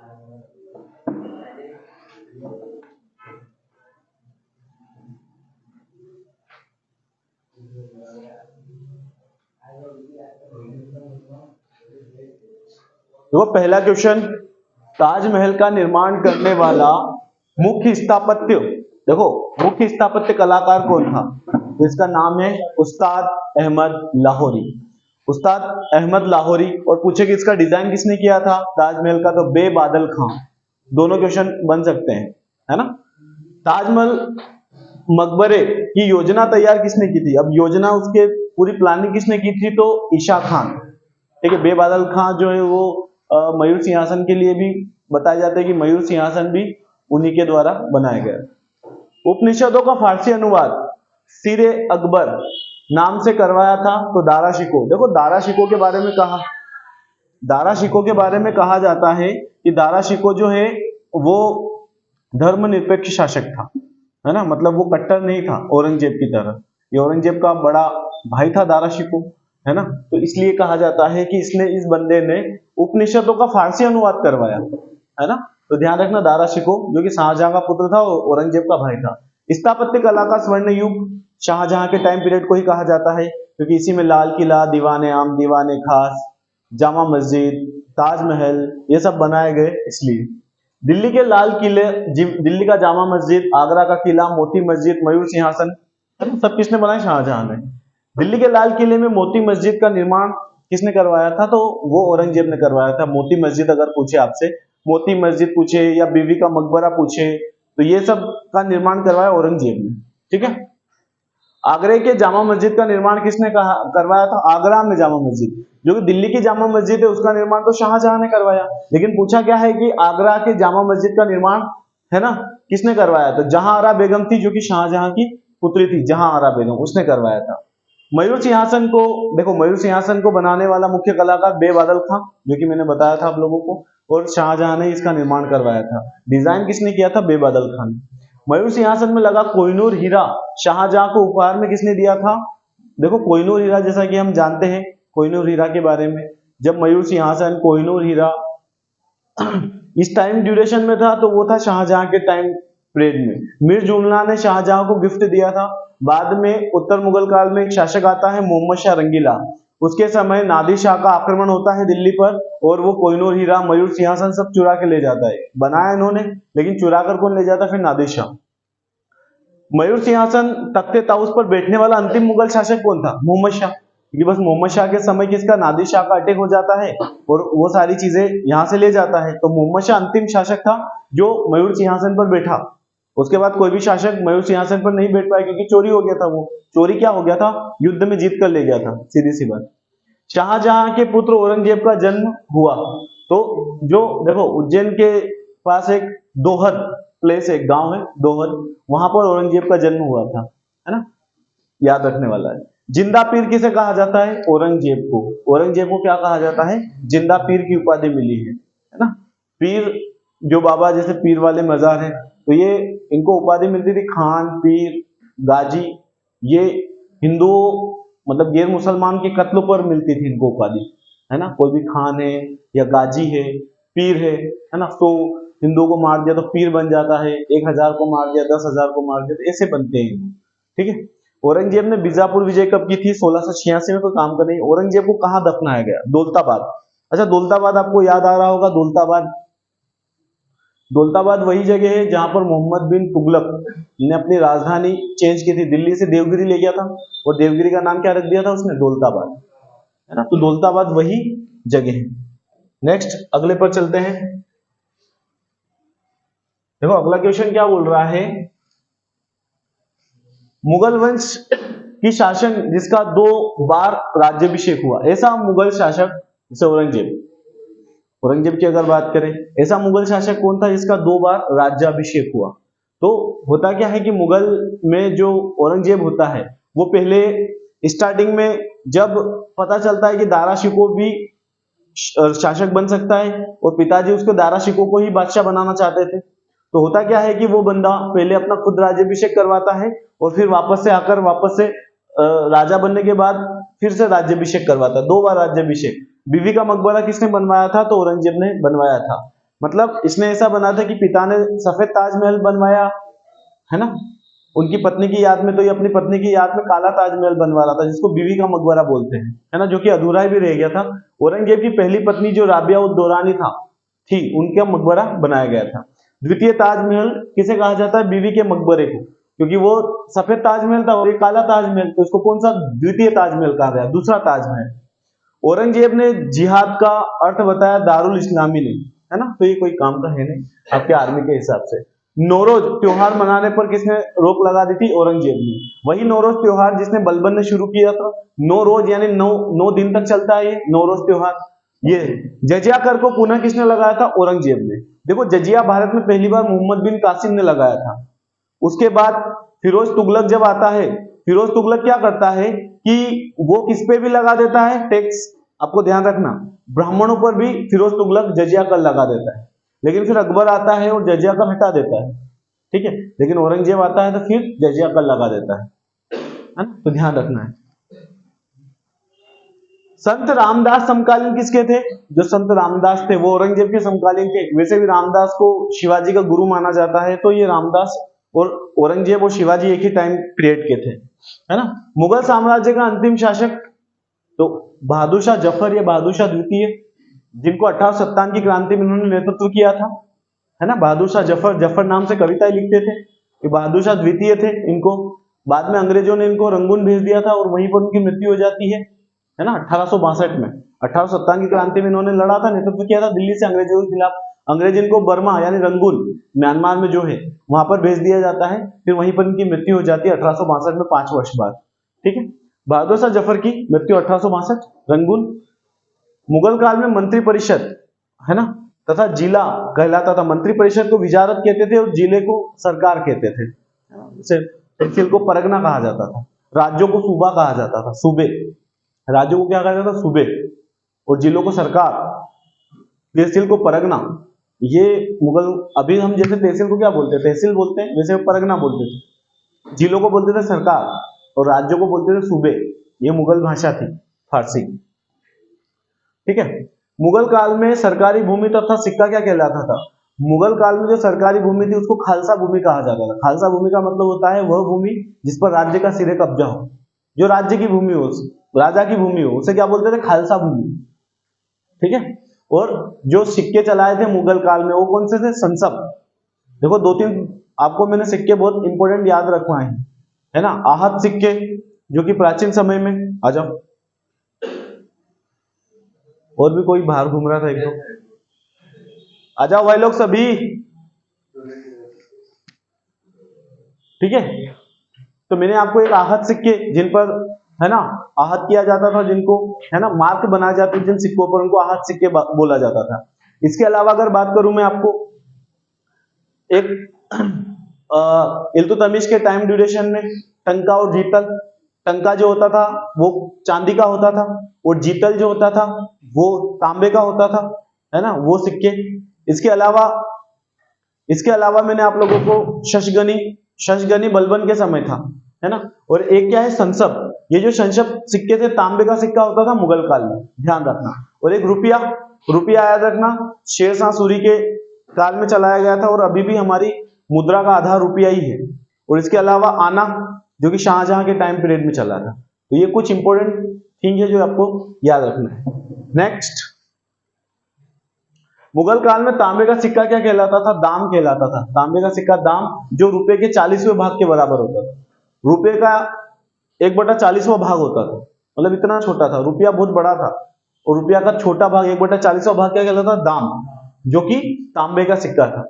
देखो पहला क्वेश्चन, ताजमहल का निर्माण करने वाला मुख्य स्थापत्य, देखो मुख्य स्थापत्य कलाकार कौन था, तो इसका नाम है उस्ताद अहमद लाहौरी। उस्ताद अहमद लाहौरी। और पूछे कि इसका डिजाइन किसने किया था ताजमहल का, तो बेबादल खां। दोनों क्वेश्चन बन सकते हैं, है ना। ताजमहल मकबरे की योजना तैयार किसने की थी, अब योजना उसके पूरी प्लानिंग किसने की थी, तो ईशा खान। ठीक है, बेबादल खां जो है वो मयूर सिंहासन के लिए भी बताया जाता है कि मयूर सिंहासन भी उन्हीं के द्वारा बनाया गया। उपनिषदों का फारसी अनुवाद सिरे अकबर नाम से करवाया था, तो दारा शिकोह। देखो दारा शिकोह के बारे में कहा, दारा शिकोह के बारे में कहा जाता है कि दारा शिकोह जो है वो धर्मनिरपेक्ष शासक था, है ना, मतलब वो कट्टर नहीं था औरंगजेब की तरह। ये औरंगजेब का बड़ा भाई था दारा शिकोह, है ना, तो इसलिए कहा जाता है कि इसने, इस बंदे ने उपनिषदों का फारसी अनुवाद करवाया, है ना। तो ध्यान रखना, दारा शिकोह जो कि शाहजहां का पुत्र था और औरंगजेब का भाई था। स्थापत्य कला का स्वर्ण युग शाहजहां के टाइम पीरियड को ही कहा जाता है, क्योंकि इसी में लाल किला, दीवाने आम, दीवाने खास, जामा मस्जिद, ताजमहल ये सब बनाए गए इसलिए। दिल्ली के लाल किले, दिल्ली का जामा मस्जिद, आगरा का किला, मोती मस्जिद, मयूर सिंहासन, सब किसने बनाए, शाहजहां ने। दिल्ली के लाल किले में मोती मस्जिद का निर्माण किसने करवाया था, तो वो औरंगजेब ने करवाया था। मोती मस्जिद अगर पूछे आपसे, मोती मस्जिद पूछे या बीवी का मकबरा पूछे, तो ये सब का निर्माण करवाया औरंगजेब ने। ठीक है। आगरे के जामा मस्जिद का निर्माण किसने करवाया था, आगरा में जामा मस्जिद, जो कि दिल्ली की जामा मस्जिद है उसका निर्माण तो शाहजहां ने करवाया। लेकिन पूछा क्या है कि आगरा के जामा मस्जिद का निर्माण, है ना, किसने करवाया, तो जहां आरा बेगम थी जो कि शाहजहां की पुत्री थी, जहां आरा बेगम, उसने करवाया था। मयूर सिंहासन को, देखो मयूर सिंहासन को बनाने वाला मुख्य कलाकार बेबादल खां, जो कि मैंने बताया था आप लोगों को, और शाहजहां ने इसका निर्माण करवाया था। डिजाइन किसने किया था, बेबादल खां ने। मयूर सिंहासन में लगा कोहिनूर हीरा शाहजहां को उपहार में किसने दिया था, देखो कोहिनूर हीरा जैसा कि हम जानते हैं कोहिनूर हीरा के बारे में, जब मयूर सिंहासन, कोहिनूर हीरा इस टाइम ड्यूरेशन में था, तो वो था शाहजहां के टाइम पीरियड में। मीर जुमला ने शाहजहां को गिफ्ट दिया था। बाद में उत्तर मुगल काल में एक शासक आता है मोहम्मद शाह रंगीला, उसके समय नादिर शाह का आक्रमण होता है दिल्ली पर, और वो कोहिनूर हीरा, मयूर सिंहासन सब चुरा के ले जाता है। बनाया इन्होंने, लेकिन चुरा कर कौन ले जाता, फिर नादिर शाह। मयूर सिंहासन तख्ते ताउस पर बैठने वाला अंतिम मुगल शासक कौन था, मोहम्मद शाह। क्योंकि बस मोहम्मद शाह के समय किसका, नादिर शाह का अटैक हो जाता है और वो सारी चीजें यहां से ले जाता है, तो मोहम्मद शाह अंतिम शासक था जो मयूर सिंहासन पर बैठा। उसके बाद कोई भी शासक मयूर सिंहासन पर नहीं बैठ पाया, क्योंकि चोरी हो गया था। वो चोरी क्या हो गया था, युद्ध में जीत कर ले गया था, सीधी सी बात। शाहजहां के पुत्र औरंगजेब का जन्म हुआ, तो जो देखो उज्जैन के पास एक दोहर प्लेस, एक गांव है दोहर, वहां पर औरंगजेब का जन्म हुआ था, है ना, याद रखने वाला है। जिंदा पीर किसे कहा जाता है, औरंगजेब को। औरंगजेब को क्या कहा जाता है, जिंदा पीर की उपाधि मिली है ना। पीर जो बाबा जैसे पीर वाले मजार है, तो ये इनको उपाधि मिलती थी खान, पीर, गाजी। ये हिंदुओं मतलब गैर मुसलमान के कत्ल पर मिलती थी इनको उपाधि, है ना। कोई भी खान है या गाजी है, पीर है ना, तो हिंदुओं को मार दिया तो पीर बन जाता है, 1000 को मार दिया, 10,000 को मार दिया, तो ऐसे बनते हैं। ठीक है। औरंगजेब ने बीजापुर विजय कब की थी, 1686 में। कोई काम का नहीं। औरंगजेब को कहां दफनाया गया, दौलताबाद। अच्छा, दौलताबाद आपको याद आ रहा होगा, दौलताबाद, दौलताबाद वही जगह है जहां पर मोहम्मद बिन तुगलक ने अपनी राजधानी चेंज की थी, दिल्ली से देवगिरी ले गया था, और देवगिरी का नाम क्या रख दिया था उसने, दौलताबाद, है ना। तो दौलताबाद वही जगह है। नेक्स्ट अगले पर चलते हैं। देखो अगला क्वेश्चन क्या बोल रहा है, मुगल वंश की शासन जिसका 2 बार राज्याभिषेक हुआ, ऐसा मुगल शासक, जैसे औरंगजेब, औरंगजेब की अगर बात करें, ऐसा मुगल शासक कौन था जिसका 2 बार राज्याभिषेक हुआ। तो होता क्या है कि मुगल में जो औरंगजेब होता है, वो पहले स्टार्टिंग में जब पता चलता है कि दारा शिकोह भी शासक बन सकता है, और पिताजी उसको दारा शिकोह को ही बादशाह बनाना चाहते थे, तो होता क्या है कि वो बंदा पहले अपना खुद राज्याभिषेक करवाता है, और फिर वापस से आकर, वापस से राजा बनने के बाद फिर से राज्याभिषेक करवाता है। 2 बार राज्याभिषेक। बीवी का मकबरा किसने बनवाया था, तो औरंगजेब ने बनवाया था। मतलब इसने ऐसा बना था कि पिता ने सफेद ताजमहल बनवाया, है ना, उनकी पत्नी की याद में, तो ये अपनी पत्नी की याद में काला ताजमहल बनवा रहा था, जिसको बीवी का मकबरा बोलते हैं, है ना, जो कि अधूरा भी रह गया था। औरंगजेब की पहली पत्नी जो राबिया उद दौरानी थी, उनका मकबरा बनाया गया था। द्वितीय ताजमहल किसे कहा जाता है? बीवी के मकबरे को, क्योंकि वो सफेद ताजमहल था और ये काला ताजमहल, तो इसको कौन सा द्वितीय ताजमहल कहा गया? दूसरा ताजमहल। औरंगजेब ने जिहाद का अर्थ बताया दारुल इस्लामी ने, है ना, तो ये कोई काम का है नहीं आपके आर्मी के हिसाब से। नौरोज त्योहार मनाने पर किसने रोक लगा दी थी? औरंगजेब ने। वही नौरोज त्योहार जिसने बलबन ने शुरू किया था। 9 रोज यानी 9 दिन तक चलता है ये नौरोज त्योहार। ये जजिया कर को पुनः किसने लगाया था? औरंगजेब ने। देखो जजिया भारत में पहली बार मोहम्मद बिन कासिम ने लगाया था। उसके बाद फिरोज तुगलक जब आता है, फिरोज तुगलक क्या करता है कि वो किस पे भी लगा देता है टैक्स, आपको ध्यान रखना, ब्राह्मणों पर भी फिरोज तुगलक जजिया कर लगा देता है। लेकिन फिर अकबर आता है और जजिया कर हटा देता है, ठीक है। लेकिन औरंगजेब आता है तो फिर जजिया कर लगा देता है ना, तो ध्यान रखना है। संत रामदास समकालीन किसके थे? जो संत रामदास थे वो औरंगजेब के समकालीन थे। वैसे भी रामदास को शिवाजी का गुरु माना जाता है, तो ये रामदास और औरंगजेब और शिवाजी एक ही टाइम पीरियड के थे, है ना। मुगल साम्राज्य का अंतिम शासक तो बहादुर शाह जफर या बहादुर शाह द्वितीय, जिनको 1857 की क्रांति में उन्होंने नेतृत्व किया था, है ना। बहादुर शाह जफर, जफर नाम से कविताएं लिखते थे। ये बहादुर शाह द्वितीय थे। इनको बाद में अंग्रेजों ने इनको रंगून भेज दिया था और वहीं पर उनकी मृत्यु हो जाती है ना, 1862 में। 1857 की क्रांति में इन्होंने लड़ा था, नेतृत्व किया था दिल्ली से अंग्रेजों के खिलाफ। अंग्रेज इनको बर्मा यानी रंगून म्यांमार में जो है वहां पर भेज दिया जाता है, फिर वहीं पर इनकी मृत्यु हो जाती है 1862 में, 5 वर्ष बाद, ठीक है। बहादुर शाह जफर की मृत्यु 1862 रंगून। मुगल काल में मंत्री परिषद, है ना, तथा जिला कहलाता था। मंत्री परिषद को विजारत कहते थे और जिले को सरकार कहते थे। तहसील को परगना कहा जाता था। राज्यों को सूबा कहा जाता था, सूबे। राज्यों को क्या कहा जाता था? सूबे। और जिलों को सरकार, तहसील को परगना। ये मुगल, अभी हम जैसे तहसील को क्या बोलते हैं? तहसील बोलते हैं, वैसे परगना बोलते थे। जिलों को बोलते थे सरकार और राज्यों को बोलते थे सूबे। ये मुगल भाषा थी, फारसी, ठीक है। मुगल काल में सरकारी भूमि तथा सिक्का क्या कहलाता था? मुगल काल में जो सरकारी भूमि थी उसको खालसा भूमि कहा जाता था। खालसा भूमि का मतलब होता है वह भूमि जिस पर राज्य का सिरे कब्जा हो, जो राज्य की भूमि हो, राजा की भूमि हो, उसे क्या बोलते थे? खालसा भूमि, ठीक है। और जो सिक्के चलाए थे मुगल काल में वो कौन से थे? संसब। देखो 2-3 आपको मैंने सिक्के बहुत इंपॉर्टेंट याद रखवाए हैं, है ना। आहत सिक्के जो कि प्राचीन समय में, आ जाओ, और भी कोई बाहर घूम रहा था एक दो, आ जाओ भाई लोग सभी, ठीक है। तो मैंने आपको एक आहत सिक्के, जिन पर, है ना, आहत किया जाता था, जिनको, है ना, मार्क बनाए जाते थे जिन सिक्कों पर, उनको आहत सिक्के बोला जाता था। इसके अलावा अगर बात करूं मैं आपको, एक इल्तुतमिश के टाइम ड्यूरेशन में टंका और जीतल, टंका जो होता था वो चांदी का होता था और जीतल जो होता था वो तांबे का होता था, है ना, वो सिक्के। इसके अलावा मैंने आप लोगों को शशगनी बलबन के समय था, है ना। और एक क्या है? संसब। ये जो संसब सिक्के थे, तांबे का सिक्का होता था मुगल काल में, ध्यान रखना। और एक रुपया याद रखना, शेरशाह सूरी के काल में चलाया गया था और अभी भी हमारी मुद्रा का आधार रुपया ही है। और इसके अलावा आना, जो कि शाहजहां के टाइम पीरियड में चला था। तो ये कुछ इंपॉर्टेंट थिंग है जो आपको याद रखना है। नेक्स्ट, मुगल काल में तांबे का सिक्का क्या कहलाता था? दाम कहलाता था। तांबे का सिक्का दाम, जो रुपए के 40वें भाग के बराबर होता था। रुपए का 1/40वां भाग होता था, मतलब इतना छोटा था। रुपया बहुत बड़ा था और रुपया का छोटा भाग 1/40वां भाग क्या कहलाता था? दाम, जो कि तांबे का सिक्का था।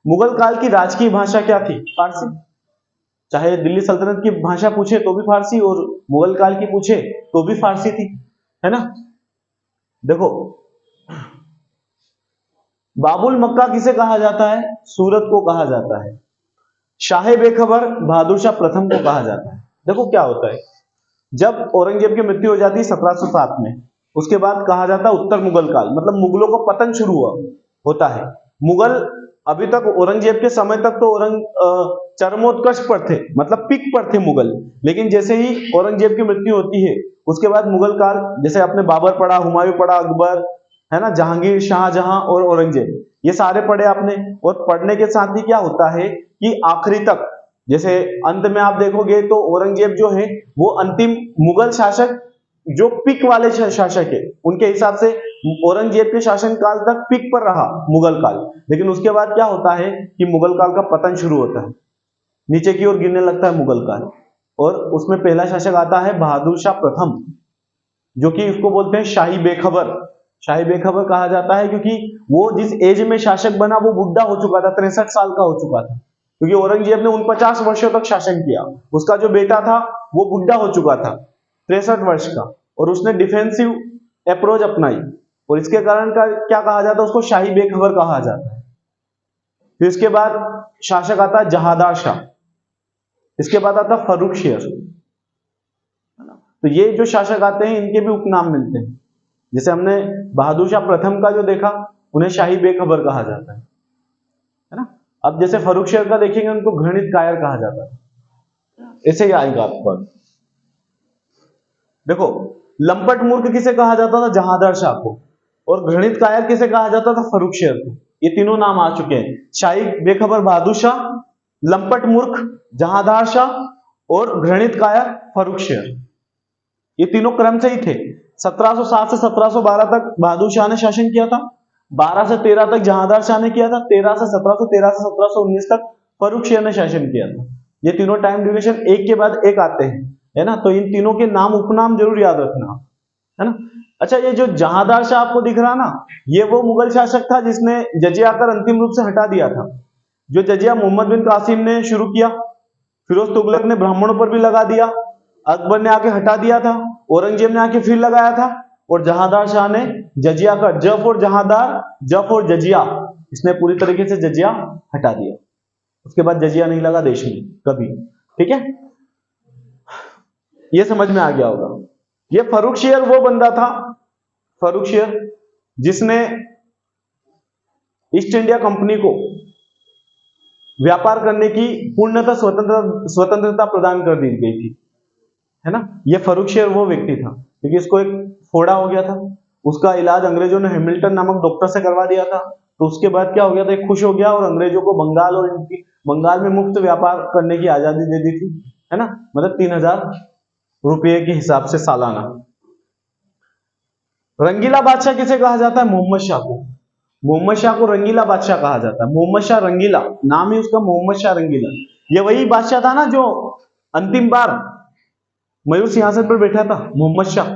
मुगल काल की राजकीय भाषा क्या थी? फारसी। चाहे दिल्ली सल्तनत की भाषा पूछे तो भी फारसी और मुगल काल की पूछे तो भी फारसी थी, है ना। देखो, बाबुल मक्का किसे कहा जाता है? सूरत को कहा जाता है। शाहे बेखबर बहादुर शाह प्रथम को कहा जाता है। देखो क्या होता है, जब औरंगजेब की मृत्यु हो जाती है 1707 में, उसके बाद कहा जाता है उत्तर मुगल काल, मतलब मुगलों का पतन शुरू होता है। मुगल अभी तक औरंगजेब के समय तक तो चरमोत्कर्ष पर थे, मतलब पीक पर थे मुगल। लेकिन जैसे ही औरंगजेब की मृत्यु होती है उसके बाद मुगल काल, जैसे आपने बाबर पढ़ा, हुमायूं पढ़ा, अकबर, है ना, जहांगीर, शाहजहां और औरंगजेब, ये सारे पढ़े आपने। और पढ़ने के साथ ही क्या होता है कि आखिरी तक, जैसे अंत में आप देखोगे तो औरंगजेब जो है वो अंतिम मुगल शासक, जो पिक वाले शासक है, उनके हिसाब से औरंगजेब के शासन काल तक पिक पर रहा मुगल काल। लेकिन उसके बाद क्या होता है कि मुगल काल का पतन शुरू होता है, नीचे की ओर गिरने लगता है मुगल काल। और उसमें पहला शासक आता है बहादुर शाह प्रथम, जो कि उसको बोलते हैं शाही बेखबर। शाही बेखबर कहा जाता है क्योंकि वो जिस एज में शासक बना वो बुढ़ा हो चुका था, 63 साल का हो चुका था, क्योंकि औरंगजेब ने 49 वर्षों तक शासन किया। उसका जो बेटा था वो बुढ़ा हो चुका था, 63 वर्ष का, और उसने डिफेंसिव अप्रोच अपनाई, और इसके कारण का क्या कहा जाता है, उसको शाही बेखबर कहा जाता है। फिर इसके बाद शासक आता है जहादार शाह, इसके बाद आता फर्रुखशियर। तो ये जो शासक आते हैं इनके भी उपनाम मिलते हैं। जैसे हमने बहादुर शाह प्रथम का जो देखा, उन्हें शाही बेखबर कहा जाता है ना। अब जैसे फर्रुखशियर का देखेंगे, उनको घृणित कायर कहा जाता है, ऐसे ही आएगा आपको। देखो, लंपट मूर्ख किसे कहा जाता था, जहादार शाह को, और घृणित कायर किसे कहा जाता था, फर्रुखशियर को। ये तीनों नाम आ चुके हैं, शाही बेखबर बहादुर शाह, लंपट मूर्ख जहादार शाह, और घृणित कायर फर्रुखशियर। ये तीनों क्रम से ही थे। 1707 से 1712 तक बहादुर शाह ने शासन किया था, 12 से 13 तक जहादार शाह ने किया था, 13 से 1719 तक फर्रुखशियर ने शासन किया था। ये तीनों टाइम ड्यूरेशन एक के बाद एक आते हैं, है ना। तो इन तीनों के नाम उपनाम जरूर याद रखना, है ना। अच्छा, ये जो जहादार शाह आपको दिख रहा ना, ये वो मुगल शासक था जिसने जजिया कर अंतिम रूप से हटा दिया था। जो जजिया मोहम्मद बिन कासिम ने शुरू किया, फिरोज तुगलक ने ब्राह्मणों पर भी लगा दिया, अकबर ने आके हटा दिया था, औरंगजेब ने आके फिर लगाया था, और जहादार शाह ने जजिया का, ज फॉर जहादार, ज फॉर जजिया, इसने पूरी तरीके से जजिया हटा दिया। उसके बाद जजिया नहीं लगा देश में कभी, ठीक है। ये समझ में आ गया होगा। ये फर्रुखशियर वो बंदा था, फर्रुखशियर जिसने ईस्ट इंडिया कंपनी को व्यापार करने की पूर्णतः स्वतंत्रता प्रदान कर दी गई थी, है ना। ये फर्रुखशियर वो व्यक्ति था, क्योंकि इसको एक फोड़ा हो गया था, उसका इलाज अंग्रेजों ने हैमिल्टन नामक डॉक्टर से करवा दिया था। तो उसके बाद क्या हो गया था, एक खुश हो गया और अंग्रेजों को बंगाल और इनकी बंगाल में मुफ्त व्यापार करने की आजादी दे दी थी, है ना। मतलब 3000 रुपये के हिसाब से सालाना। रंगीला बादशाह किसे कहा जाता है, मोहम्मद शाह को। मोहम्मद शाह को रंगीला बादशाह कहा जाता है। मोहम्मद शाह रंगीला, नाम ही उसका मोहम्मद शाह रंगीला। ये वही बादशाह था ना जो अंतिम बार मयूर सिंहासन पर बैठा था, मोहम्मद शाह।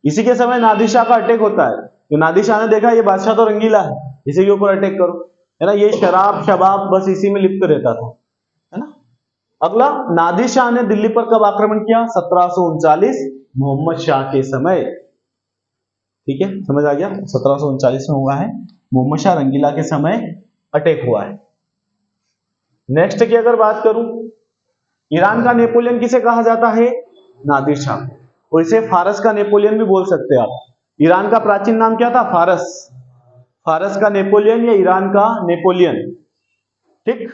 इसी के समय नादिर शाह का अटैक होता है, तो नादिर शाह ने देखा ये बादशाह तो रंगीला है, इसी के ऊपर अटैक करो, है ना। ये शराब शबाब बस इसी में लिप्त रहता था, है ना। अगला, नादिर शाह ने दिल्ली पर कब आक्रमण किया, 1739 मोहम्मद शाह के समय, ठीक है, समझ आ गया। 1739 में हुआ है, मोहम्मद शाह रंगीला के समय अटैक हुआ है। नेक्स्ट की अगर बात करूं, ईरान का नेपोलियन किसे कहा जाता है, नादिर शाह, और इसे फारस का नेपोलियन भी बोल सकते हैं आप। ईरान का प्राचीन नाम क्या था, फारस। फारस का नेपोलियन या ईरान का नेपोलियन, ठीक।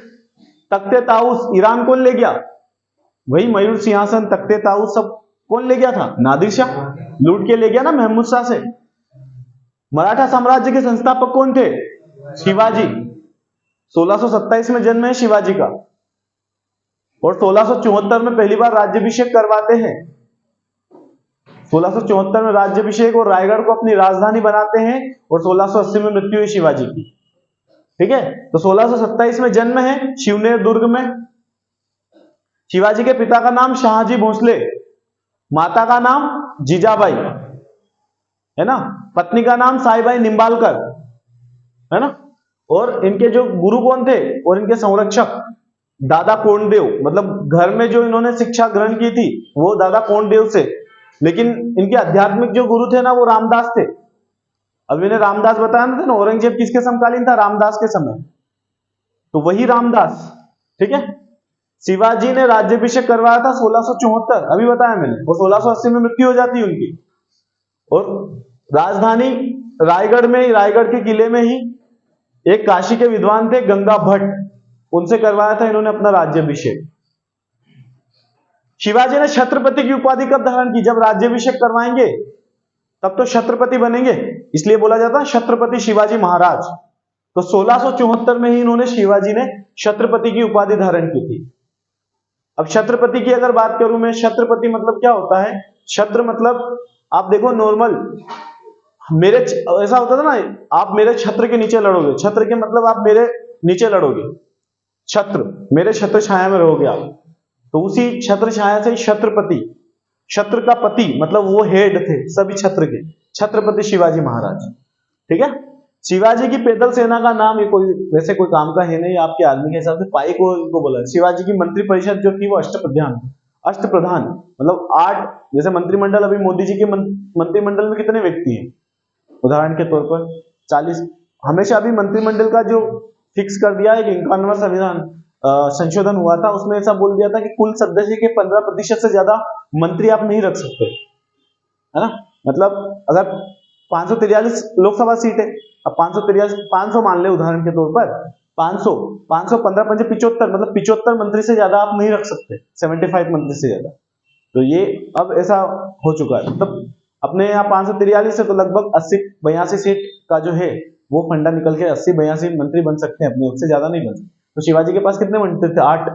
तख्ते ताउस ईरान कौन ले गया, वही मयूर सिंहासन, तख्ते ताउस सब कौन ले गया था, नादिर शाह लूट के ले गया ना महमूद शाह से। मराठा साम्राज्य के संस्थापक कौन थे, शिवाजी। 1627 में जन्म है शिवाजी का, और 1674 में पहली बार राज्याभिषेक करवाते हैं। 1674 में राज्याभिषेक और रायगढ़ को अपनी राजधानी बनाते हैं, और 1680 में मृत्यु हुई शिवाजी की, ठीक है। तो 1627 में जन्म है शिवनेर दुर्ग में। शिवाजी के पिता का नाम शाहजी भोसले, माता का नाम जीजाबाई, है ना। पत्नी का नाम साईबाई निम्बालकर, है ना। और इनके जो गुरु कौन थे और इनके संरक्षक, दादा कोंडदेव। मतलब घर में जो इन्होंने शिक्षा ग्रहण की थी वो दादा कोंडदेव से, लेकिन इनके आध्यात्मिक जो गुरु थे ना वो रामदास थे। अब मैंने रामदास बताया ना था ना, औरंगजेब किसके समकालीन था, रामदास के समय, तो वही रामदास, ठीक है। शिवाजी ने राज्याभिषेक करवाया था 1674, अभी बताया मैंने, और 1680 में मृत्यु हो जाती है उनकी। और राजधानी रायगढ़ में, रायगढ़ के किले में ही एक काशी के विद्वान थे गंगा भट्ट, उनसे करवाया था इन्होंने अपना राज्याभिषेक। शिवाजी ने छत्रपति की उपाधि कब धारण की, जब राज्याभिषेक करवाएंगे तब तो छत्रपति बनेंगे, इसलिए बोला जाता है छत्रपति शिवाजी महाराज। तो 1674 में ही इन्होंने शिवाजी ने छत्रपति की उपाधि धारण की थी। अब छत्रपति की अगर बात करूं मैं, छत्रपति मतलब क्या होता है? छत्र मतलब आप देखो नॉर्मल मेरे ऐसा होता था ना, आप मेरे छत्र के नीचे लड़ोगे, छत्र के मतलब आप मेरे नीचे लड़ोगे, छत्र मेरे छत्र छाया में रहोगे आप, तो उसी छत्र छाया से छत्रपति, छत्र का पति मतलब वो हेड थे सभी छत्र के, छत्रपति शिवाजी महाराज। ठीक है। शिवाजी की पैदल सेना का नाम, ये कोई वैसे कोई काम का है नहीं, आपके आदमी के हिसाब से पाई को इनको बोला। शिवाजी की मंत्री परिषद जो थी वो अष्टप्रधान, अष्टप्रधान मतलब 8, जैसे मंत्रिमंडल, अभी मोदी जी के मंत्रिमंडल में कितने व्यक्ति हैं? उदाहरण के तौर पर 40। हमेशा अभी मंत्रिमंडल का जो फिक्स कर दिया है कि 51वां संविधान संशोधन हुआ था, उसमें ऐसा बोल दिया था कि कुल सदस्य के 15% से ज्यादा मंत्री आप नहीं रख सकते, है ना। मतलब अगर 543 लोकसभा सीट है, अब 500 मान ले उदाहरण के तौर पर, 500 15 पंजे 75, मतलब 75 मंत्री से ज्यादा आप नहीं रख सकते, 75 मंत्री से ज्यादा। तो ये अब ऐसा हो चुका है। तब अपने यहाँ 543 है, तो लगभग 80-82 सीट का जो है वो फंडा निकल के 80-82 मंत्री बन सकते हैं अपने, उससे ज्यादा नहीं बन सकते। तो शिवाजी के पास कितने मंत्री थे? 8,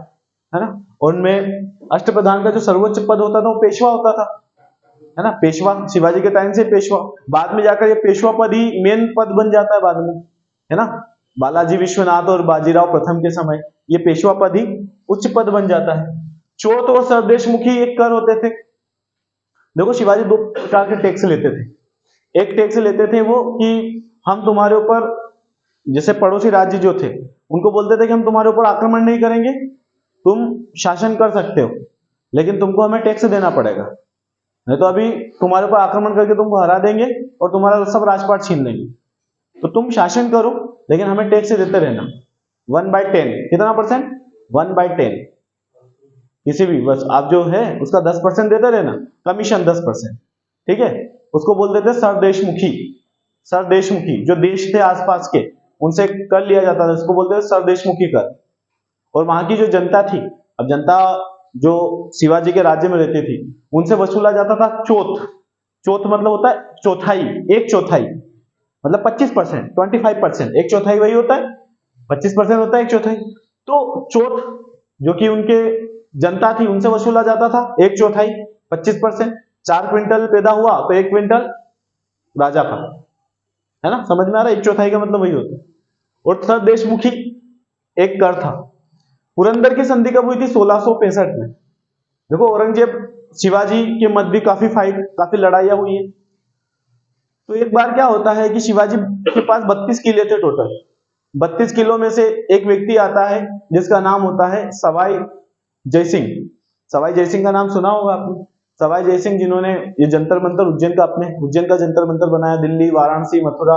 है ना। और उनमें अष्टप्रधान का जो सर्वोच्च पद होता था वो पेशवा होता था, है ना। पेशवा शिवाजी के टाइम से पेशवा, बाद में जाकर ये पेशवा पद ही मेन पद बन जाता है बाद में, है ना। बालाजी विश्वनाथ और बाजीराव प्रथम के समय ये पेशवा पद ही उच्च पद बन जाता है। चौथ और सरदेशमुखी एक कर होते थे। देखो शिवाजी 2 प्रकार के टैक्स लेते थे। एक टैक्स लेते थे वो कि हम तुम्हारे ऊपर, जैसे पड़ोसी राज्य जो थे उनको बोलते थे कि हम तुम्हारे ऊपर आक्रमण नहीं करेंगे, तुम शासन कर सकते हो, लेकिन तुमको हमें टैक्स देना पड़ेगा, नहीं तो अभी तुम्हारे ऊपर आक्रमण करके तुमको हरा देंगे और तुम्हारा सब राजपाट छीन लेंगे। तो तुम शासन करो लेकिन हमें टैक्स देते रहना 1/10। कितना परसेंट? 1/10। किसी भी बस आप जो है उसका 10% देते रहना, कमीशन 10%। ठीक है। उसको बोल देते सरदेशमुखी। सरदेशमुखी जो देश थे आसपास के उनसे कर लिया जाता था, उसको बोलते थे सरदेशमुखी कर। और वहां की जो जनता थी, अब जनता जो शिवाजी के राज्य में रहती थी उनसे वसूला जाता था चौथ। चौथ मतलब होता है चौथाई, 1/4 मतलब 25%, 25%। 1/4 वही होता है, 25% होता है 1/4। तो चौथ जो कि उनके जनता थी उनसे वसूला जाता था 1/4, 25%। 4 क्विंटल पैदा हुआ तो 1 क्विंटल राजा का, है ना। समझ में आ रहा है? 1/4 का मतलब वही होता है। और सरदेशमुखी एक कर था। पुरंदर की संधि कब हुई थी? 1665 में। देखो औरंगजेब शिवाजी के मध्य भी काफी लड़ाइयां हुई है। तो एक बार क्या होता है कि शिवाजी के पास 32 किले थे टोटल। 32 किलों में से एक व्यक्ति आता है जिसका नाम होता है सवाई जयसिंह। सवाई जयसिंह का नाम सुना होगा आपने। सवाई जयसिंह जिन्होंने ये जंतर मंतर उज्जैन का जंतर मंतर बनाया, दिल्ली, वाराणसी, मथुरा,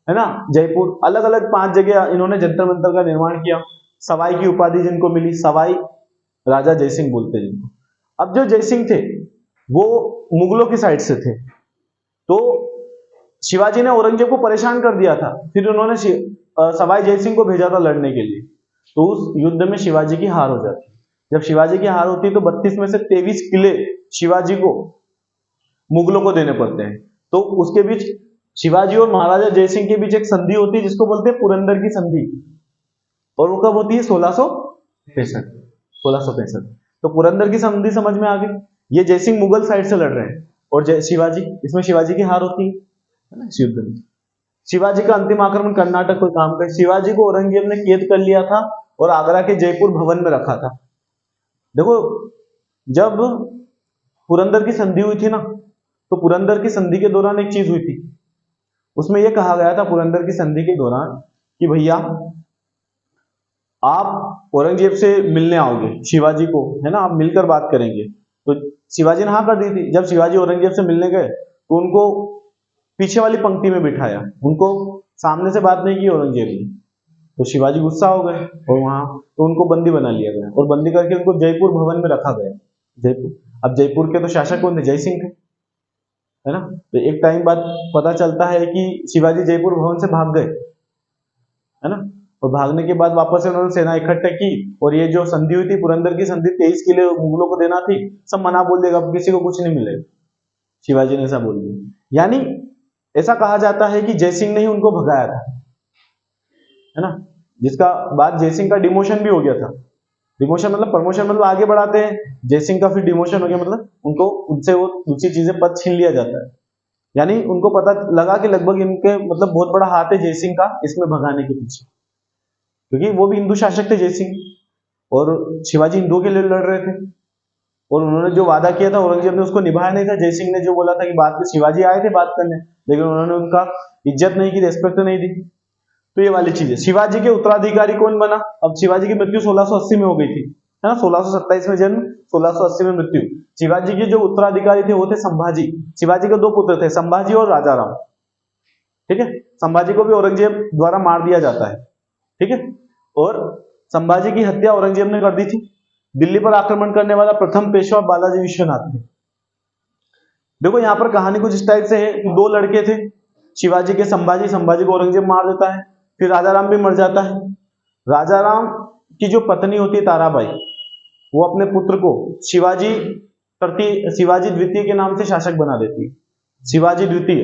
है ना, जयपुर, अलग अलग 5 जगह इन्होंने जंतर मंतर का निर्माण किया। सवाई की उपाधि जिनको मिली, सवाई राजा जयसिंह बोलते हैं जिनको। अब जो जयसिंह थे वो मुगलों की साइड से थे, तो शिवाजी ने औरंगजेब को परेशान कर दिया था। फिर उन्होंने सवाई जयसिंह को भेजा था लड़ने के लिए। तो उस युद्ध में शिवाजी की हार हो जाती। जब शिवाजी की हार होती है तो 32 में से 23 किले शिवाजी को मुगलों को देने पड़ते हैं। तो उसके बीच शिवाजी और महाराजा जयसिंह के बीच एक संधि होती है जिसको बोलते हैं पुरंदर की संधि। और वो कब होती है? 1665। तो पुरंदर की संधि समझ में आ गई। ये जयसिंह मुगल साइड से लड़ रहे हैं और शिवाजी, इसमें शिवाजी की हार होती है ना इस युद्ध में। शिवाजी का अंतिम आक्रमण कर्नाटक को काम कर, शिवाजी को औरंगजेब ने कैद कर लिया था और आगरा के जयपुर भवन में रखा था। देखो जब पुरंदर की संधि हुई थी ना, तो पुरंदर की संधि के दौरान एक चीज हुई थी। उसमें यह कहा गया था पुरंदर की संधि के दौरान कि भैया आप औरंगजेब से मिलने आओगे शिवाजी को, है ना, आप मिलकर बात करेंगे। तो शिवाजी ने हाँ कर दी थी। जब शिवाजी औरंगजेब से मिलने गए तो उनको पीछे वाली पंक्ति में बिठाया, उनको सामने से बात नहीं की औरंगजेब ने। तो शिवाजी गुस्सा हो गए और वहां तो उनको बंदी बना लिया गया और बंदी करके उनको जयपुर भवन में रखा गया। जयपुर, अब जयपुर के तो शासक कौन थे? जयसिंह थे, है ना। तो एक टाइम बाद पता चलता है कि शिवाजी जयपुर भवन से भाग गए, है ना। और भागने के बाद वापस से उन्होंने सेना इकट्ठा की और ये जो संधि हुई थी पुरंदर की संधि, 23 किले मुगलों को देना थी, सब मना बोल देगा, अब किसी को कुछ नहीं मिलेगा। शिवाजी ने ऐसा बोल दिया। यानी ऐसा कहा जाता है कि जयसिंह ने ही उनको भगाया था, है ना, जिसका बाद जयसिंह का डिमोशन भी हो गया था। डिमोशन मतलब प्रमोशन, मतलब आगे बढ़ाते हैं, जयसिंह का फिर डिमोशन हो गया, मतलब उनको उनसे वो दूसरी चीजें पद छीन लिया जाता है। यानी उनको पता लगा कि लगभग इनके मतलब बहुत बड़ा हाथ है जयसिंह का इसमें भगाने के पीछे, क्योंकि वो भी हिंदू शासक थे जयसिंह, और शिवाजी हिंदुओं के लिए लड़ रहे थे, और उन्होंने जो वादा किया था औरंगजेब ने उसको निभाया नहीं था। जयसिंह ने जो बोला था कि बाद में शिवाजी आए थे बात करने, लेकिन उन्होंने उनका इज्जत नहीं की, रेस्पेक्ट नहीं दी। तो ये वाली चीज है। शिवाजी के उत्तराधिकारी कौन बना? अब शिवाजी की मृत्यु 1680 में हो गई थी, है ना, 1627 में जन्म, 1680 में मृत्यु। शिवाजी के जो उत्तराधिकारी थे वो थे संभाजी। शिवाजी के दो पुत्र थे, संभाजी और राजाराम, ठीक है। संभाजी को भी औरंगजेब द्वारा मार दिया जाता है, ठीक है। और संभाजी की हत्या औरंगजेब ने कर दी थी। दिल्ली पर आक्रमण करने वाला प्रथम पेशवा बालाजी विश्वनाथ थे। देखो यहाँ पर कहानी कुछ इस टाइप से है, दो लड़के थे शिवाजी के, संभाजी को औरंगजेब मार देता है, फिर राजाराम भी मर जाता है। राजाराम की जो पत्नी होती है ताराबाई, वो अपने पुत्र को शिवाजी द्वितीय के नाम से शासक बना देती है, शिवाजी द्वितीय।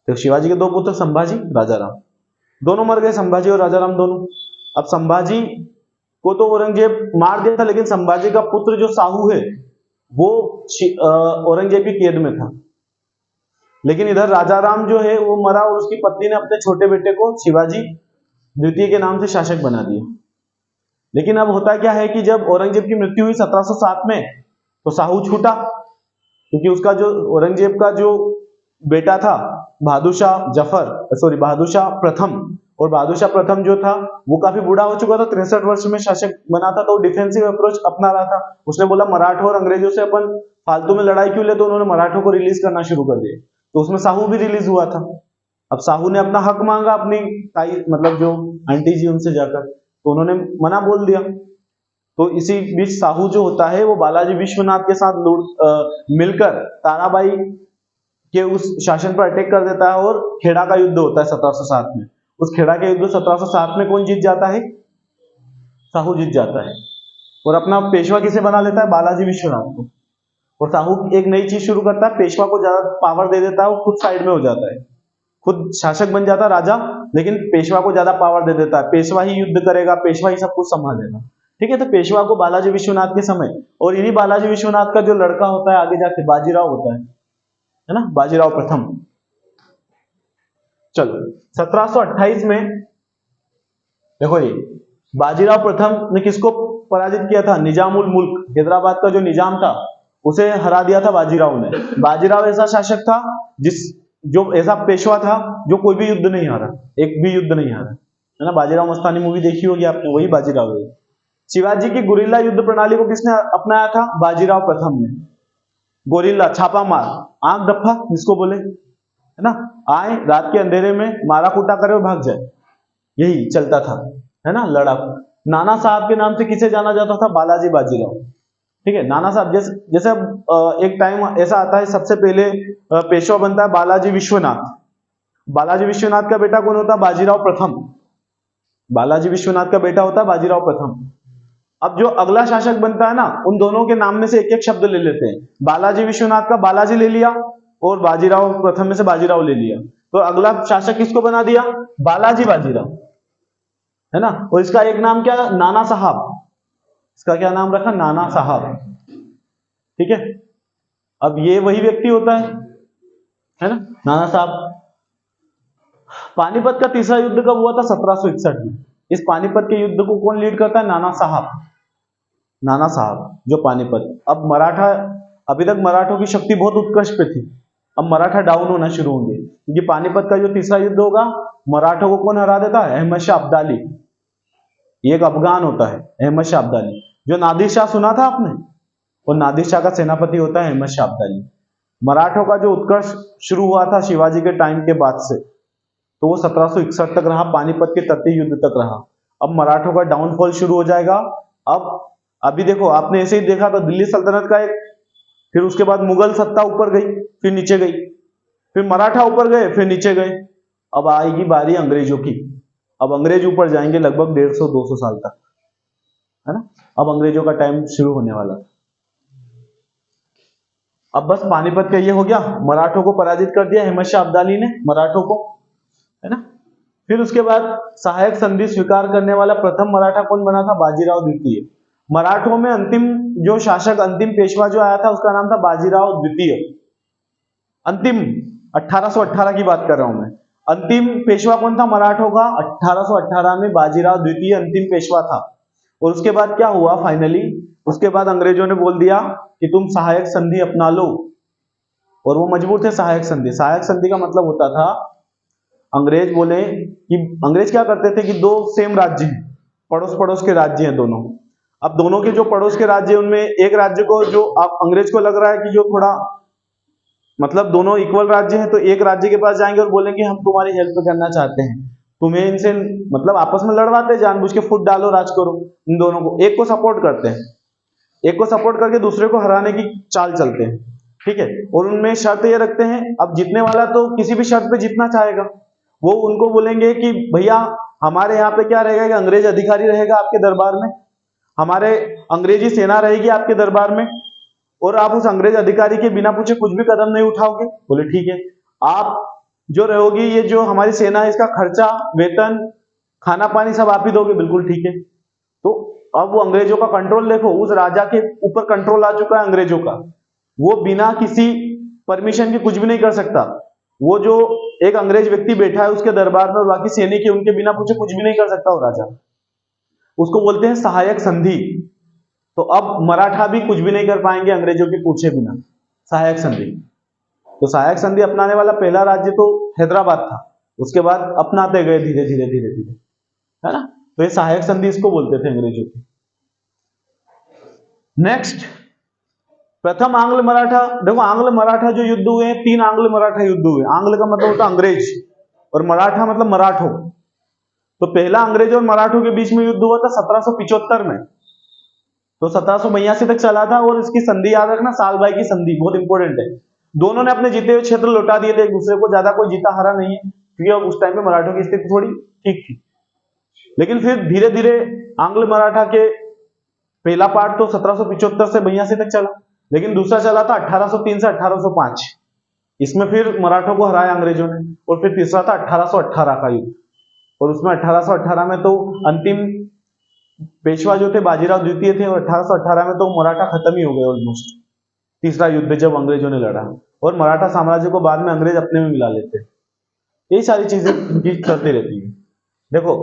तो शिवाजी के दो पुत्र संभाजी, राजाराम, दोनों मर गए, संभाजी और राजाराम दोनों। अब संभाजी को तो औरंगजेब मार दिया था, लेकिन संभाजी का पुत्र जो साहू है वो औरंगजेब की कैद में था। लेकिन इधर राजाराम जो है वो मरा, और उसकी पत्नी ने अपने छोटे बेटे को शिवाजी द्वितीय के नाम से शासक बना दिया। लेकिन अब होता क्या है कि जब औरंगजेब की मृत्यु हुई 1707 में, तो साहू छूटा, क्योंकि उसका जो औरंगजेब का जो बेटा था बहादुर शाह प्रथम, और बहादुर शाह प्रथम जो था वो काफी बूढ़ा हो चुका था, 63 वर्ष में शासक बना था, तो डिफेंसिव अप्रोच अपना रहा था। उसने बोला मराठों और अंग्रेजों से अपन फालतू में लड़ाई क्यों ले, तो उन्होंने मराठों को रिलीज करना शुरू कर दिया, तो उसमें साहू भी रिलीज हुआ था। अब साहू ने अपना हक मांगा अपनी ताई, मतलब जो आंटी जी उनसे जाकर, तो उन्होंने मना बोल दिया। तो इसी बीच साहू जो होता है वो बालाजी विश्वनाथ के साथ मिलकर ताराबाई के उस शासन पर अटैक कर देता है, और खेड़ा का युद्ध होता है 1707 में। उस खेड़ा के युद्ध 1707 में कौन जीत जाता है? साहू जीत जाता है, और अपना पेशवा किसे बना लेता है? बालाजी विश्वनाथ को। और साहू एक नई चीज शुरू करता है, पेशवा को ज्यादा पावर दे देता है, वो खुद साइड में हो जाता है, खुद शासक बन जाता राजा, लेकिन पेशवा को ज्यादा पावर दे देता है, पेशवा ही युद्ध करेगा, पेशवा ही सब कुछ संभालेगा, ठीक है। तो पेशवा को बालाजी विश्वनाथ के समय, और इन्हीं बालाजी विश्वनाथ का जो लड़का होता है आगे जाके बाजीराव होता है ना, बाजीराव प्रथम। चलो 1728 में देखो, ये बाजीराव प्रथम ने किसको पराजित किया था? निजामुल मुल्क, हैदराबाद का जो निजाम था उसे हरा दिया था बाजीराव ने। बाजीराव ऐसा शासक था जो ऐसा पेशवा था जो कोई भी युद्ध नहीं हारा, एक भी युद्ध नहीं हारा, है ना। बाजीराव मस्तानी मूवी देखी होगी आपने, वही बाजीराव है। शिवाजी की गुरिल्ला युद्ध प्रणाली को किसने अपनाया था? बाजीराव प्रथम ने। गोरिल्ला, छापा मार, आंख दफा जिसको बोले, है ना, आए रात के अंधेरे में मारा कूटा करे और भाग जाए, यही चलता था, है ना, लड़ाकू। नाना साहब के नाम से किसे जाना जाता था? बालाजी बाजीराव, ठीक है। नाना साहब जैसे एक टाइम ऐसा आता है, सबसे पहले पेशवा बनता है बालाजी विश्वनाथ। बालाजी विश्वनाथ का बेटा कौन होता है? बाजीराव प्रथम। बालाजी विश्वनाथ का बेटा होता है बाजीराव प्रथम। अब जो अगला शासक बनता है ना, उन दोनों के नाम में से एक एक शब्द ले लेते हैं। बालाजी विश्वनाथ का बालाजी ले लिया, और बाजीराव प्रथम में से बाजीराव ले लिया, तो अगला शासक किसको बना दिया? बालाजी बाजीराव, है ना। और इसका एक नाम क्या? नाना साहब। इसका क्या नाम रखा? नाना साहब, ठीक है। अब ये वही व्यक्ति होता है ना, नाना साहब। पानीपत का तीसरा युद्ध कब हुआ था? 1761 में। इस पानीपत के युद्ध को कौन लीड करता है? नाना साहब। नाना साहब जो पानीपत, अब मराठा, अभी तक मराठों की शक्ति बहुत उत्कर्ष पे थी, अब मराठा डाउन होना शुरू होंगे, क्योंकि पानीपत का जो तीसरा युद्ध होगा, मराठों को कौन हरा देता है? अहमद शाह अब्दाली। ये एक अफगान होता है अहमद शाह अब्दाली, जो नादिर शाह सुना था आपने, और नादिर शाह का सेनापति होता है अहमद शाह अब्दाली। मराठों का जो उत्कर्ष शुरू हुआ था शिवाजी के टाइम के बाद से, तो वो 1761 तक रहा, पानीपत के तटीय युद्ध तक रहा। अब मराठों का डाउनफॉल शुरू हो जाएगा। अब अभी देखो, आपने ऐसे ही देखा था दिल्ली सल्तनत का एक, फिर उसके बाद मुगल सत्ता ऊपर गई, फिर नीचे गई, फिर मराठा ऊपर गए, फिर नीचे गए। अब आएगी बारी अंग्रेजों की। अब अंग्रेज ऊपर जाएंगे लगभग 150-200 साल तक, है ना। अब अंग्रेजों का टाइम शुरू होने वाला। अब बस पानीपत का ये हो गया, मराठों को पराजित कर दिया अहमद शाह अब्दाली ने मराठों को, है ना। फिर उसके बाद सहायक संधि स्वीकार करने वाला प्रथम मराठा कौन बना था? बाजीराव द्वितीय। मराठों में अंतिम जो शासक, अंतिम पेशवा जो आया था उसका नाम था बाजीराव द्वितीय। अंतिम 1818 की बात कर रहा हूं मैं। अंतिम पेशवा कौन था मराठों का? 1818 में बाजीराव द्वितीय अंतिम पेशवा था। और उसके बाद क्या हुआ फाइनली? उसके बाद अंग्रेजों ने बोल दिया कि तुम सहायक संधि अपना लो, और वो मजबूर थे सहायक संधि। सहायक संधि का मतलब होता था, अंग्रेज बोले कि अंग्रेज क्या करते थे कि दो सेम राज्य हैं, पड़ोस पड़ोस के राज्य हैं दोनों। अब दोनों के जो पड़ोस के राज्य हैं उनमें एक राज्य को जो आप अंग्रेज को लग रहा है कि जो थोड़ा मतलब दोनों इक्वल राज्य हैं, तो एक राज्य के पास जाएंगे और बोलेंगे हम तुम्हारी हेल्प करना चाहते हैं, तुम्हें इनसे मतलब आपस में लड़वाते, जानबूझ के फुट डालो, राज करो। इन दोनों को, एक को सपोर्ट करते हैं, एक को सपोर्ट करके दूसरे को हराने की चाल चलते हैं, ठीक है। और उनमें शर्त ये रखते हैं, अब जीतने वाला तो किसी भी शर्त पे जीतना चाहेगा, वो उनको बोलेंगे कि भैया हमारे यहाँ पे क्या रहेगा कि अंग्रेज अधिकारी रहेगा आपके दरबार में, हमारे अंग्रेजी सेना रहेगी आपके दरबार में, और आप उस अंग्रेज अधिकारी के बिना पूछे कुछ भी कदम नहीं उठाओगे। बोले ठीक है, आप जो रहोगी, ये जो हमारी सेना है इसका खर्चा, वेतन, खाना पानी सब आप ही दोगे। बिल्कुल ठीक है। तो अब वो अंग्रेजों का कंट्रोल देखो, उस राजा के ऊपर कंट्रोल आ चुका है अंग्रेजों का, वो बिना किसी परमिशन के कुछ भी नहीं कर सकता। वो जो एक अंग्रेज व्यक्ति बैठा है उसके दरबार में और बाकी सैनिक है, उनके बिना पूछे कुछ भी नहीं कर सकता वो राजा, उसको बोलते हैं सहायक संधि। तो अब मराठा भी कुछ भी नहीं कर पाएंगे अंग्रेजों के पूछे बिना, सहायक संधि। तो सहायक संधि अपनाने वाला पहला राज्य तो हैदराबाद था, उसके बाद अपनाते गए धीरे धीरे धीरे धीरे, है ना। तो ये सहायक संधि इसको बोलते थे अंग्रेजों की। नेक्स्ट, प्रथम आंग्ल मराठा। देखो आंग्ल मराठा जो युद्ध हुए, 3 आंग्ल मराठा युद्ध हुए। आंग्ल का मतलब होता है अंग्रेज, और मराठा मतलब मराठों। तो पहला अंग्रेज और मराठों के बीच में युद्ध हुआ था 1775 में, तो 1782 तक चला था। और इसकी संधि याद रखना, सालबाई की संधि, बहुत इंपॉर्टेंट है। दोनों ने अपने जीते हुए क्षेत्र लौटा दिए थे एक दूसरे को, ज्यादा कोई जीता हारा नहीं है, क्योंकि उस टाइम पे मराठों की स्थिति थोड़ी ठीक थी। लेकिन फिर धीरे धीरे आंग्ल मराठा के पहला पार्ट तो 1775 से 82 तक चला, लेकिन दूसरा चला था 1803 से 1805। इसमें फिर मराठों को हराया अंग्रेजों ने। और फिर तीसरा था 1818 का युद्ध, और उसमें 1818 में तो अंतिम पेशवा जो थे बाजीराव द्वितीय थे, और 1818 में तो मराठा खत्म ही हो गए ऑलमोस्ट, तीसरा युद्ध जब अंग्रेजों ने लड़ा। और मराठा साम्राज्य को बाद में अंग्रेज अपने में मिला लेते। यही सारी चीजें इनकी चलती रहती है। देखो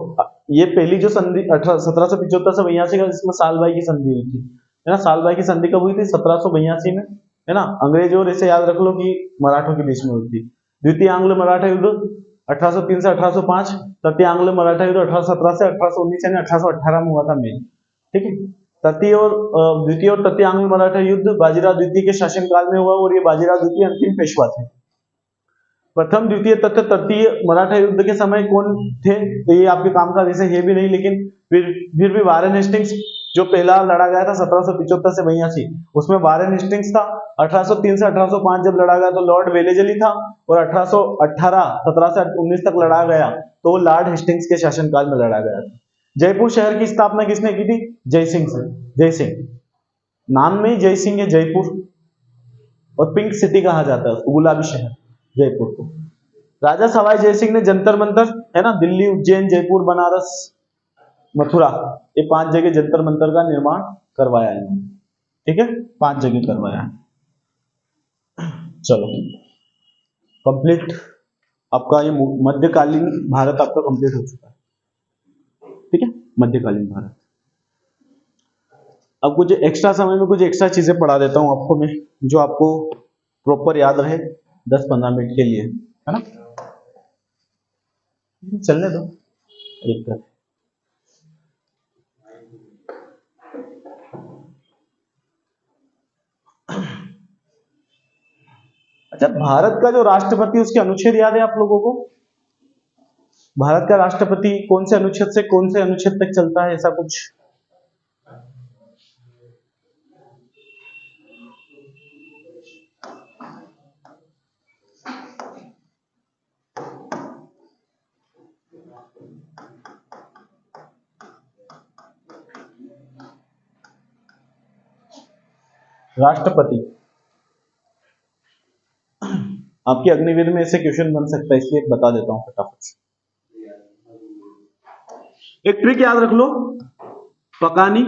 ये पहली जो संधि 1775 से 82 का, जिसमें सालबाई की संधि हुई थी, है ना। सालबाई की संधि कब हुई थी? 1782 में, है ना। अंग्रेज और ऐसे याद रख लो कि मराठों के बीच में हुई थी। द्वितीय आंग्ल मराठा युद्ध 1803 से 1805, तृतीय आंग्ल मराठा युद्ध 1817 से 1819 यानी 1818 में हुआ था मेन, ठीक है। तृतीय और द्वितीय और तृतीय आंग्ल मराठा युद्ध बाजीराव द्वितीय के शासनकाल में हुआ, और ये बाजीराव द्वितीय अंतिम पेशवा थे। प्रथम द्वितीय तथा तृतीय मराठा युद्ध के समय कौन थे? तो ये आपके काम का विषय है भी नहीं, लेकिन फिर भी वारेन हेस्टिंग्स जो पहला लड़ा गया था 1775 से 82, उसमें वारेन हेस्टिंग्स था। 1803 से 1805 जब लड़ा गया तो लॉर्ड वेलेजली था, और 1818 17 से 19 तक लड़ा गया तो वो लॉर्ड हेस्टिंग्स के शासनकाल में लड़ा गया था। जयपुर शहर की स्थापना किसने की थी? जय सिंह से। जय सिंह, नाम में ही जय सिंह है जयपुर, और पिंक सिटी कहा जाता है उसको, गुलाबी शहर जयपुर को। राजा सवाई जय सिंह ने जंतर मंतर, है ना, दिल्ली, उज्जैन, जयपुर, बनारस, मथुरा, ये 5 जगह जंतर मंतर का निर्माण करवाया है, ठीक है। 5 जगह करवाया है। चलो कंप्लीट, आपका ये मध्यकालीन भारत आपका कंप्लीट हो चुका है, ठीक है। मध्यकालीन भारत। अब कुछ एक्स्ट्रा समय में कुछ एक्स्ट्रा चीजें पढ़ा देता हूं आपको मैं, जो आपको प्रॉपर याद रहे 10-15 मिनट के लिए, है ना। चलने दो एक तरफ। अच्छा, भारत का जो राष्ट्रपति उसके अनुच्छेद याद है आप लोगों को? भारत का राष्ट्रपति कौन से अनुच्छेद से कौन से अनुच्छेद तक चलता है, ऐसा कुछ? राष्ट्रपति आपकी अग्निवीर में ऐसे क्वेश्चन बन सकता है, इसलिए बता देता हूं फटाफट से। एक ट्रिक याद रख लो, पकानी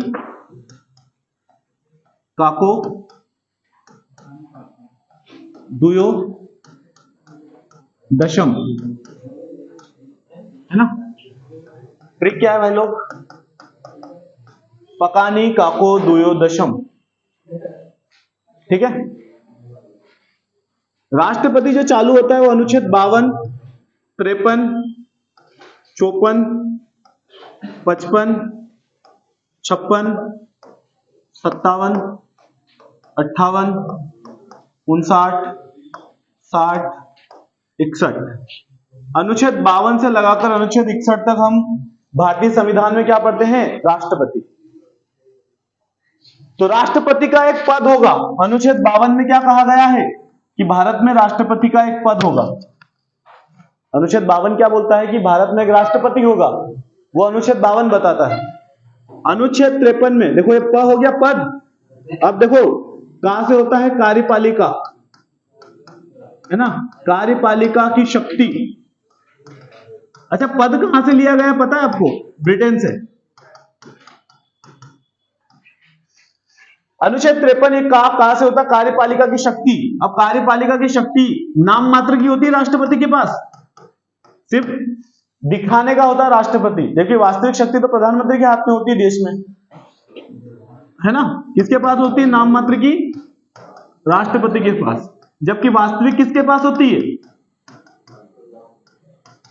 काको दुयो दशम, है ना। ट्रिक क्या है भाई लोग? पकानी काको दुयो दशम, ठीक है। राष्ट्रपति जो चालू होता है वो अनुच्छेद 52, 53, 54, 55, 56, 57, 58, 59, 60, 61, अनुच्छेद 52 से लगाकर अनुच्छेद 61 तक हम भारतीय संविधान में क्या पढ़ते हैं? राष्ट्रपति। तो राष्ट्रपति का एक पद होगा, अनुच्छेद 52 में क्या कहा गया है कि भारत में राष्ट्रपति का एक पद होगा। अनुच्छेद 52 क्या बोलता है कि भारत में एक राष्ट्रपति होगा, वो अनुच्छेद 52 बताता है। अनुच्छेद 53 में देखो, ये प हो गया पद। अब देखो कहां से होता है? कार्यपालिका, है ना, कार्यपालिका की शक्ति। अच्छा, पद कहां से लिया गया पता है आपको? ब्रिटेन से। अनुच्छेद 53 कहां से होता है? कार्यपालिका की शक्ति। अब कार्यपालिका की शक्ति नाम मात्र की होती है राष्ट्रपति के पास, सिर्फ दिखाने का होता है राष्ट्रपति। देखिए वास्तविक शक्ति तो प्रधानमंत्री के हाथ में होती है देश में, है ना। किसके पास होती है? नाम मात्र की राष्ट्रपति के पास। जबकि वास्तविक किसके पास होती है?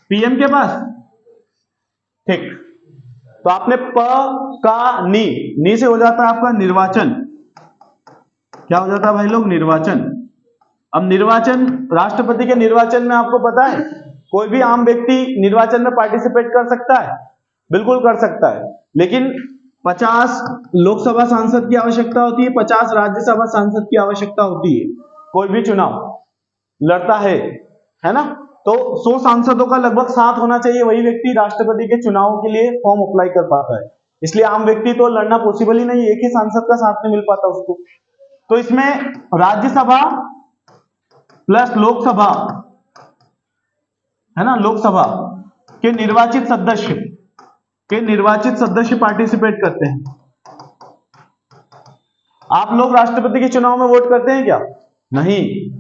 पीएम के पास। ठीक, तो आपने प का नी से हो जाता है आपका निर्वाचन। क्या हो जाता है भाई लोग? निर्वाचन। अब निर्वाचन, राष्ट्रपति के निर्वाचन में आपको पता है कोई भी आम व्यक्ति निर्वाचन में पार्टिसिपेट कर सकता है, बिल्कुल कर सकता है, लेकिन 50 लोकसभा सांसद की आवश्यकता होती है, 50 राज्यसभा सांसद की आवश्यकता होती है। कोई भी चुनाव लड़ता है ना, तो 100 सांसदों का लगभग साथ होना चाहिए, वही व्यक्ति राष्ट्रपति के चुनाव के लिए फॉर्म अप्लाई कर पाता है। इसलिए आम व्यक्ति तो लड़ना पॉसिबल ही नहीं, एक ही सांसद का साथ नहीं मिल पाता उसको। तो इसमें राज्यसभा प्लस लोकसभा, है ना, लोकसभा के निर्वाचित सदस्य पार्टिसिपेट करते हैं। आप लोग राष्ट्रपति के चुनाव में वोट करते हैं क्या? नहीं।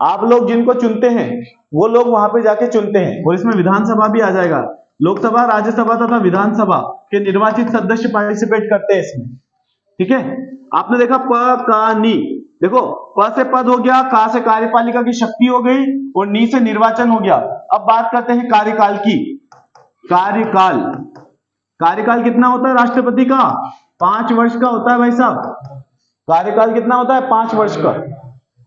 आप लोग जिनको चुनते हैं वो लोग वहां पे जाके चुनते हैं, और इसमें विधानसभा भी आ जाएगा। लोकसभा, राज्यसभा तथा विधानसभा के निर्वाचित सदस्य पार्टिसिपेट करते हैं इसमें, ठीक है। आपने देखा प का नी, देखो प से पद हो गया, का से कार्यपालिका की शक्ति हो गई, और नी से निर्वाचन हो गया। अब बात करते हैं कार्यकाल की। कार्यकाल कितना होता है राष्ट्रपति का? 5 वर्ष का होता है भाई साहब। कार्यकाल कितना होता है? 5 वर्ष का।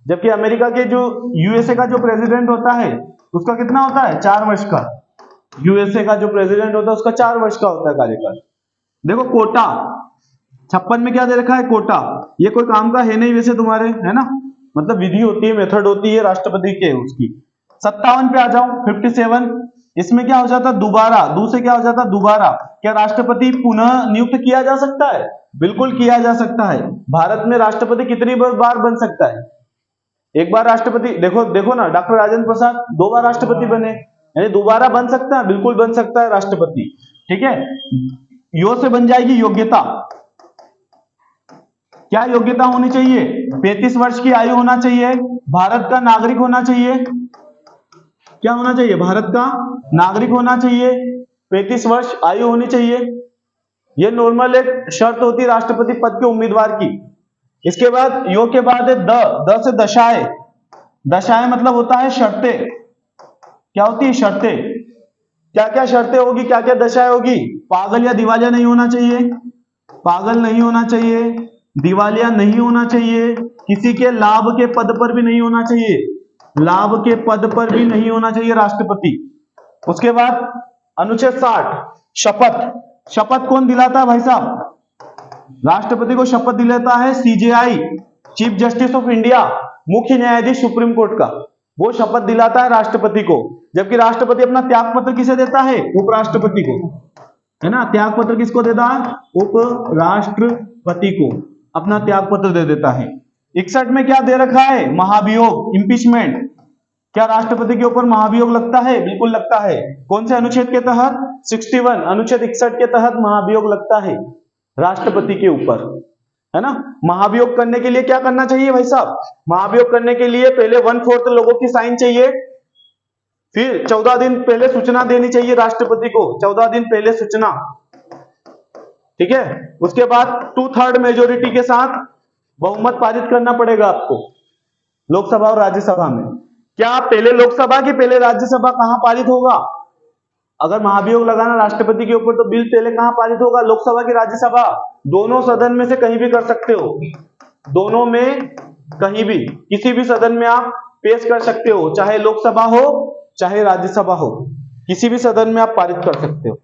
जबकि अमेरिका के जो यूएसए का जो प्रेसिडेंट होता है उसका कितना होता है? 4 वर्ष का। यूएसए का जो प्रेसिडेंट होता है उसका 4 वर्ष का होता है कार्यकाल। देखो कोटा 56 में क्या दे रखा है? कोटा। ये कोई काम का है नहीं वैसे तुम्हारे, है ना, मतलब विधि होती है, मेथड होती है राष्ट्रपति के उसकी। 57 पे आ जाओ, 57, इसमें क्या हो जाता? दोबारा। दूसरे क्या हो जाता? दोबारा। क्या राष्ट्रपति पुनः नियुक्त किया जा सकता है? बिल्कुल किया जा सकता है। भारत में राष्ट्रपति कितनी बार बन सकता है? एक बार राष्ट्रपति। देखो ना, डॉक्टर राजेंद्र प्रसाद 2 बार राष्ट्रपति बने, यानी दोबारा बन सकता है, बिल्कुल बन सकता है राष्ट्रपति, ठीक है। यो से बन जाएगी योग्यता। क्या योग्यता होनी चाहिए? 35 वर्ष की आयु होना चाहिए, भारत का नागरिक होना चाहिए। क्या होना चाहिए? भारत का नागरिक होना चाहिए, 35 वर्ष आयु होनी चाहिए। यह नॉर्मल एक शर्त होती है राष्ट्रपति पद के उम्मीदवार की। इसके बाद यो के बाद है द से दशाएं। दशाएं मतलब होता है शर्तें। क्या होती है? शर्तें। क्या क्या शर्तें होगी, क्या क्या दशाएं होगी? पागल या दिवालिया नहीं होना चाहिए, पागल नहीं होना चाहिए, दिवालिया नहीं होना चाहिए, किसी के लाभ के पद पर भी नहीं होना चाहिए, लाभ के पद पर भी नहीं होना चाहिए राष्ट्रपति। उसके बाद अनुच्छेद 60 शपथ। शपथ कौन दिलाता है भाई साहब? राष्ट्रपति को शपथ दिलाता है CJI, chief justice of India, मुख्य न्यायाधीश सुप्रीम कोर्ट का, वो शपथ दिलाता है राष्ट्रपति को। जबकि राष्ट्रपति अपना त्याग पत्र किसे देता है? उपराष्ट्रपति को, है ना। त्याग पत्र किसको देता है? उपराष्ट्रपति को अपना त्याग पत्र दे देता है। 61 में क्या दे रखा है? महाभियोग, इंपीचमेंट। क्या राष्ट्रपति के ऊपर महाभियोग लगता है? बिल्कुल लगता है। कौन से अनुच्छेद के तहत? 61 अनुच्छेद 61 के तहत महाभियोग लगता है राष्ट्रपति के ऊपर, है ना। महाभियोग करने के लिए क्या करना चाहिए भाई साहब? महाभियोग करने के लिए पहले 1/4 लोगों की साइन चाहिए, फिर 14 दिन पहले सूचना देनी चाहिए राष्ट्रपति को, 14 दिन पहले सूचना, ठीक है। उसके बाद 2/3 मेजोरिटी के साथ बहुमत पारित करना पड़ेगा आपको लोकसभा और राज्यसभा में। क्या पहले लोकसभा की पहले राज्यसभा कहां पारित होगा? अगर महाभियोग लगाना राष्ट्रपति के ऊपर तो बिल पहले कहां पारित होगा? लोकसभा की राज्यसभा, दोनों सदन में से कहीं भी कर सकते हो, दोनों में कहीं भी किसी भी सदन में आप पेश कर सकते हो, चाहे लोकसभा हो चाहे राज्यसभा हो, किसी भी सदन में आप पारित कर सकते हो।